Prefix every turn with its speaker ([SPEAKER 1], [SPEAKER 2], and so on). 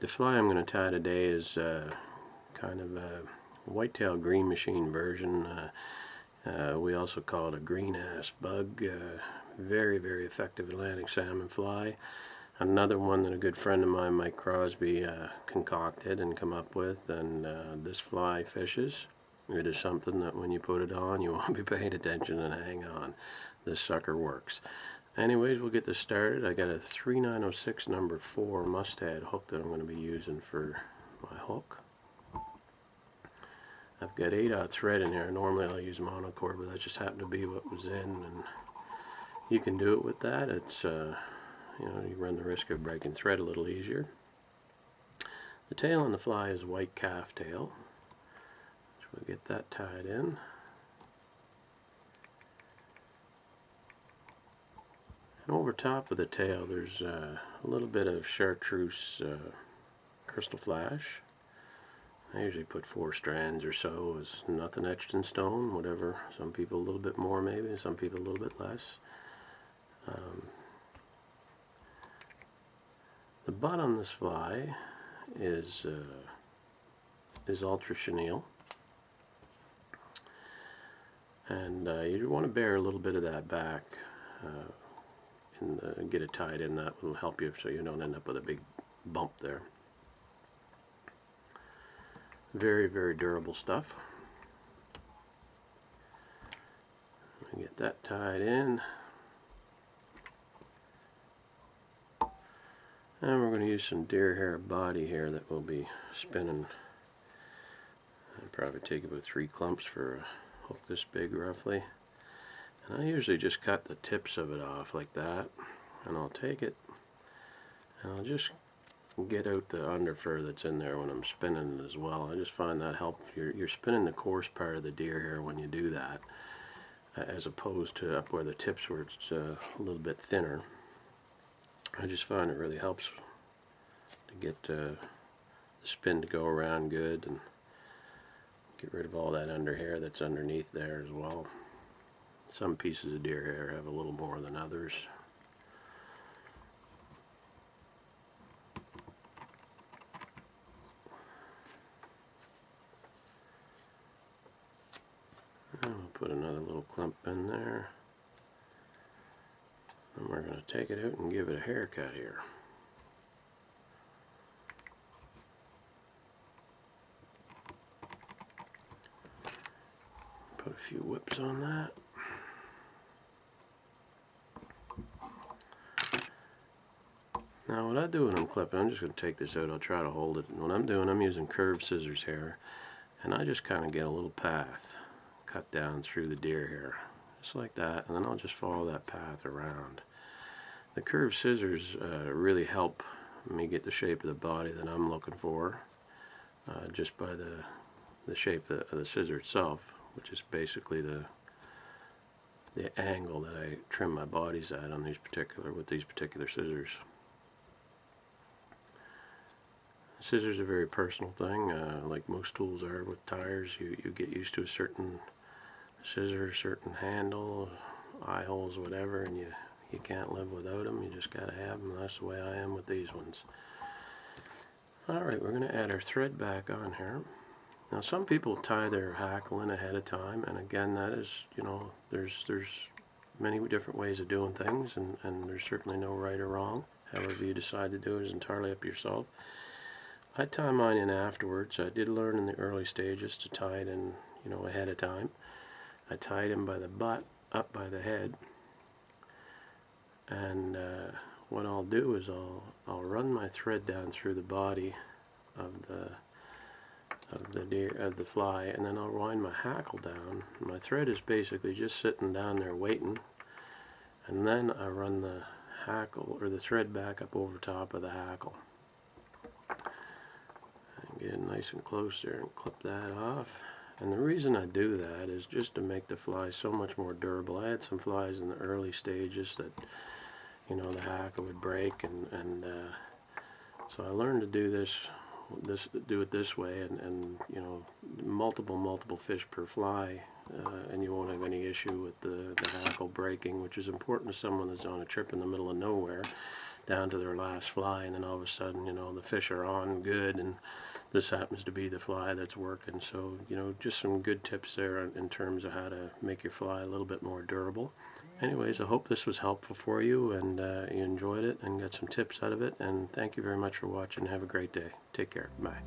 [SPEAKER 1] the fly I'm going to tie today is kind of a whitetail green machine version. We also call it a green ass bug. Very, very effective Atlantic salmon fly. Another one that a good friend of mine, Mike Crosby, concocted and come up with, and this fly fishes. It is something that when you put it on, you won't be paying attention and hang on. This sucker works. Anyways, we'll get this started. I got a 3906 number 4 mustad hook that I'm going to be using for my hook. I've got 8/0 thread in here. Normally I'll use monocord, but that just happened to be what was in, and you can do it with that. It's you know, you run the risk of breaking thread a little easier. The tail on the fly is white calf tail, so we'll get that tied in. And over top of the tail there's a little bit of chartreuse crystal flash. I usually put 4 strands or so. It's nothing etched in stone, whatever. Some people a little bit more maybe, some people a little bit less. The butt on this fly is ultra chenille, and you want to bear a little bit of that back and get it tied in. That will help you so you don't end up with a big bump there. Very, very durable stuff. Get that tied in. And we're going to use some deer hair body here that we'll be spinning. I'll probably take about 3 clumps for a hook this big roughly. And I usually just cut the tips of it off like that. And I'll take it and I'll just get out the under fur that's in there when I'm spinning it as well. I just find that helps. You're spinning the coarse part of the deer hair when you do that, as opposed to up where the tips where it's a little bit thinner. I just find it really helps to get the spin to go around good and get rid of all that under hair that's underneath there as well. Some pieces of deer hair have a little more than others. And we'll put another little clump in there. And we're going to take it out and give it a haircut here. Put a few whips on that. Now what I do when I'm clipping, I'm just going to take this out, I'll try to hold it. And what I'm doing, I'm using curved scissors here. And I just kind of get a little path cut down through the deer hair. Just like that, and then I'll just follow that path around. The curved scissors really help me get the shape of the body that I'm looking for, just by the shape of the scissor itself, which is basically the angle that I trim my bodies at on these particular scissors. Scissors are a very personal thing, like most tools are with tires. You get used to a certain scissor, certain handle, eye holes, whatever, and you can't live without them. You just gotta have them. That's the way I am with these ones. Alright, we're going to add our thread back on here. Now some people tie their hackle in ahead of time, and again that is, you know, there's many different ways of doing things, and there's certainly no right or wrong. However you decide to do it is entirely up to yourself. I tie mine in afterwards. I did learn in the early stages to tie it in, you know, ahead of time. I tie it in by the butt, up by the head, and what I'll do is I'll run my thread down through the body of the fly, and then I'll wind my hackle down. My thread is basically just sitting down there waiting, and then I run the hackle or the thread back up over top of the hackle. Get it nice and close there and clip that off. And the reason I do that is just to make the fly so much more durable. I had some flies in the early stages that, you know, the hackle would break, and so I learned to do do it this way, and you know, multiple fish per fly, and you won't have any issue with the hackle breaking, which is important to someone that's on a trip in the middle of nowhere down to their last fly, and then all of a sudden, you know, the fish are on good, and this happens to be the fly that's working. So, you know, just some good tips there in terms of how to make your fly a little bit more durable. Anyways, I hope this was helpful for you, and you enjoyed it and got some tips out of it. And thank you very much for watching. Have a great day. Take care. Bye.